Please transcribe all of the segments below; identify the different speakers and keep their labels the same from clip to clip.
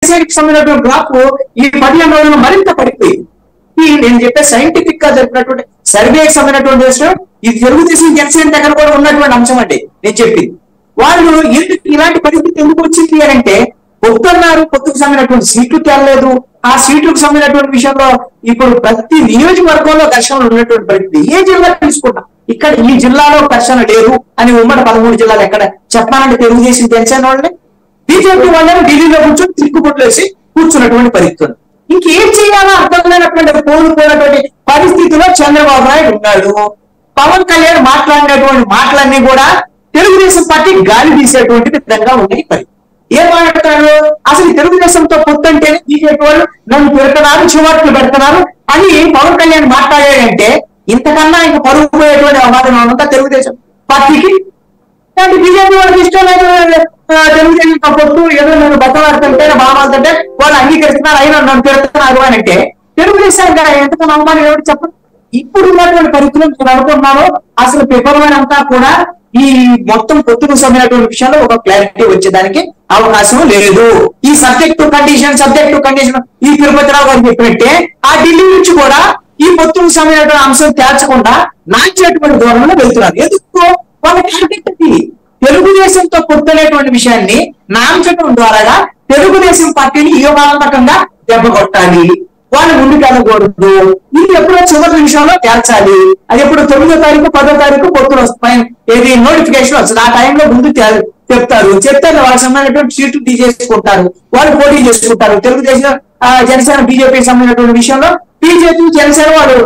Speaker 1: విజయసాయికి సంబంధించినటువంటి గ్రాఫ్ ఈ 15 రోజుల్లో మరింత పడిపోయింది. నేను చెప్పే సైంటిఫిక్ గా జరిపినటువంటి సర్వేకి సంబంధించినటువంటి విషయం ఇది తెలుగుదేశం జనసేన దగ్గర కూడా ఉన్నటువంటి అంశం అండి. నేను చెప్పింది వాళ్ళు ఎందుకు ఇలాంటి పరిస్థితి ఎందుకు వచ్చింది అని అంటే పొద్దున్నారు, పొత్తుకు సంబంధించినటువంటి సీట్లు తేలలేదు. ఆ సీట్లకు సంబంధించినటువంటి విషయంలో ఇప్పుడు ప్రతి నియోజకవర్గంలో ఘర్షణలు ఉన్నటువంటి పరిస్థితి. ఏ జిల్లా తీసుకుంటాం, ఇక్కడ ఈ జిల్లాలో ఘర్షణ లేదు అని ఉమ్మడి 13 జిల్లాలు ఎక్కడ చెప్పాలంటే తెలుగుదేశం జనసేన వాళ్ళని, బీజేపీ వాళ్ళని ఢిల్లీలో కూర్చొని తిరుగుబొట్లు వేసి కూర్చున్నటువంటి పరిస్థితి. ఇంకేం చేయాలో అర్థం లేనటువంటి కోలుకోనటువంటి పరిస్థితిలో చంద్రబాబు నాయుడు ఉన్నాడు. పవన్ కళ్యాణ్ మాట్లాడినటువంటి మాటలన్నీ కూడా తెలుగుదేశం పార్టీ గాలి తీసేటువంటి విధంగా ఉన్నాయి. పరిస్థితి ఏం మాట్లాడతారు, అసలు తెలుగుదేశంతో పొత్తంటేనే బీజేపీ వాళ్ళు నన్ను పెడుతున్నారు, చివాట్లు పెడుతున్నారు అని పవన్ కళ్యాణ్ మాట్లాడాడంటే ఇంతకన్నా ఇంకా పరుగు పోయేటువంటి అవకాశం ఉందా తెలుగుదేశం పార్టీకి? బీజేపీ వాళ్ళకి ఇష్టం లేదు తెలుగుదేశం పొత్తు, ఏదో నేను బతలాడుతుంటే బామాడుతుంటే వాళ్ళు అంగీకరిస్తున్నారు, అయినా నన్ను పెడుతున్నారు అని అంటే తెలుగుదేశానికి ఎంతకన్నా అవమానం ఎవరు చెప్పండి. ఇప్పుడు ఉన్నటువంటి పరిస్థితులు నేను అనుకుంటున్నాను అసలు విఫలమైన అంతా కూడా ఈ మొత్తం పొత్తుకు సంబంధించినటువంటి విషయంలో ఒక క్లారిటీ వచ్చేదానికి అవకాశం లేదు. ఈ సబ్జెక్ట్ టు కండిషన్ ఈ తిరుపతిరావు గారు చెప్పినట్టే ఆ ఢిల్లీ నుంచి కూడా ఈ పొత్తుకు సంబంధించిన అంశం తేల్చకుండా నాచేటువంటి ధోరణిలో వెళ్తున్నారు. ఎందుకు? వాళ్ళ టార్గెట్ తెలుగుదేశంతో పొత్తు అనేటువంటి విషయాన్ని నాంచడం ద్వారా తెలుగుదేశం పార్టీని వ్యూహాత్మకంగా దెబ్బ కొట్టాలి, వాళ్ళు ముందుకు వెళ్ళకూడదు. ఇది ఎప్పుడో చివరి నిమిషంలో తేల్చాలి. అది ఎప్పుడు 9వ తారీఖు 10వ తారీఖు పొత్తులు వస్తాయి, ఏది నోటిఫికేషన్ వస్తుంది. ఆ టైంలో ముందు చెప్తారు. చెప్తే వాళ్ళకి సంబంధించినటువంటి సీట్లు తీసేసుకుంటారు, వాళ్ళు పోటీ చేసుకుంటారు. తెలుగుదేశం జనసేన బీజేపీకి సంబంధించినటువంటి విషయంలో బీజేపీ జనసేన వాళ్ళు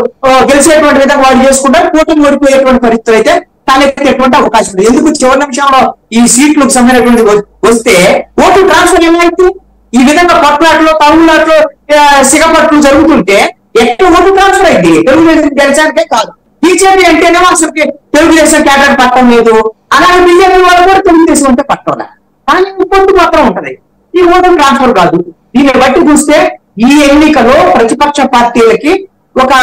Speaker 1: గెలిచేటువంటి విధంగా వాళ్ళు చేసుకుంటారు. కూటమి ఓడిపోయేటువంటి పరిస్థితులు అయితే తలెత్తేటువంటి అవకాశం ఉంది. ఎందుకు చివరి నిమిషంలో ఈ సీట్లకు సంబంధించినటువంటి వస్తే ఓటు ట్రాన్స్ఫర్ ఏమైంది? ఈ విధంగా కొట్లాట్లు, తమిళనాడులో సిగపట్లు జరుగుతుంటే ఎక్కువ ఓటు ట్రాన్స్ఫర్ అయింది. తెలుగుదేశం జనసేనకే కాదు, బీజేపీ అంటేనేమో అసలు తెలుగుదేశం క్యాడర్ పట్టడం లేదు. అలాగే బీజేపీ వాళ్ళు కూడా తెలుగుదేశం అంటే పట్టడం, కానీ పొత్తు మాత్రం ఉంటది. ఈ ఓటు ట్రాన్స్ఫర్ కాదు. దీన్ని బట్టి చూస్తే ఈ ఎన్నికలో ప్రతిపక్ష పార్టీలకి ఒక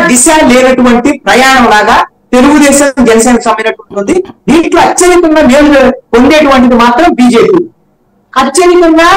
Speaker 1: దిశ లేనటువంటి ప్రయాణం లాగా తెలుగుదేశం జనసేనకు సంబంధించినటువంటి దీంట్లో అత్యధికంగా మేలు పొందేటువంటిది మాత్రం బీజేపీ. అత్యధికంగా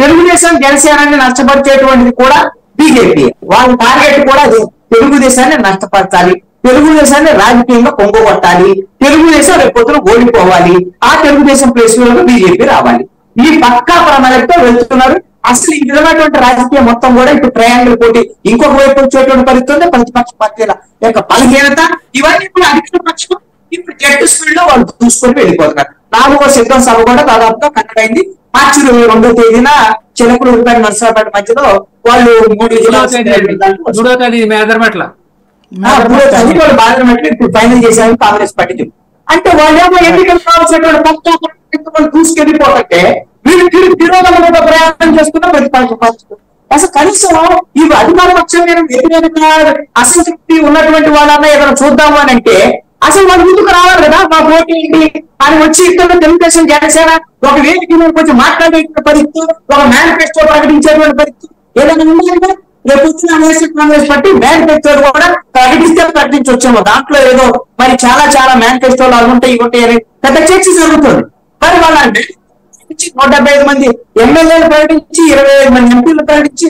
Speaker 1: తెలుగుదేశం జనసేనాన్ని నష్టపరిచేటువంటిది కూడా బీజేపీ. వాళ్ళ టార్గెట్ కూడా అదే, తెలుగుదేశాన్ని నష్టపరచాలి, తెలుగుదేశాన్ని రాజకీయంగా పొంగొట్టాలి, తెలుగుదేశం రేపొద్దున ఓడిపోవాలి, ఆ తెలుగుదేశం ప్లేస్ లో బీజేపీ రావాలి. ఈ పక్కా ప్రణాళికతో వెళ్తున్నారు. అసలు ఈ విధమైనటువంటి రాజకీయం మొత్తం కూడా ఇప్పుడు ట్రయాంగిల్ పోటీ ఇంకొక వైపు వచ్చేటువంటి పరిస్థితి, ప్రతిపక్ష పార్టీల యొక్క బలహీనత, ఇవన్నీ కూడా అధికార పక్షం ఇప్పుడు జట్టు స్పీడ్ లో వాళ్ళు చూసుకొని వెళ్ళిపోతున్నారు. 4వ సిద్ధం సభ కూడా దాదాపుగా కట్టడైంది. మార్చి 2వ తేదీన చిలకలూరుపేట నర్సరాపేట మధ్యలో వాళ్ళు 3 బాధరమెట్ల ఇప్పుడు ఫైనల్ చేశారు కాంగ్రెస్ పార్టీ. అంటే వాళ్ళేమో ఎన్నికలు కావాల్సినటువంటి పక్షాలు దూసుకెళ్ళిపోతుంటే వీళ్ళు తిరోగమన ప్రయాణం చేస్తున్న ప్రతిపక్ష పార్టీ. అసలు కనీసం ఈ అధికార పక్షం మీద వ్యతిరేకంగా అసంతృప్తి ఉన్నటువంటి వాళ్ళన్నా ఏదైనా చూద్దాము అని అంటే అసలు వాళ్ళు ముందుకు రావాలి కదా. మా పోటీ అని వచ్చి ఇక్కడ తెలుగుదేశం జనసేన ఒక వేదిక మీద కొంచెం మాట్లాడే పరిస్థితి, ఒక మేనిఫెస్టో ప్రకటించేటువంటి పరిస్థితి ఏదైనా ఉందంటే రేపు కాంగ్రెస్ పార్టీ మేనిఫెస్టో కూడా ప్రకటించొచ్చేమో. దాంట్లో ఏదో మరి చాలా మేనిఫెస్టోలు అనుకుంటాయి ఇవి అని పెద్ద చర్చ జరుగుతుంది. మరి వాళ్ళంటే 175 మంది ఎమ్మెల్యేలు ప్రకటించి 25 మంది ఎంపీలు ప్రకటించి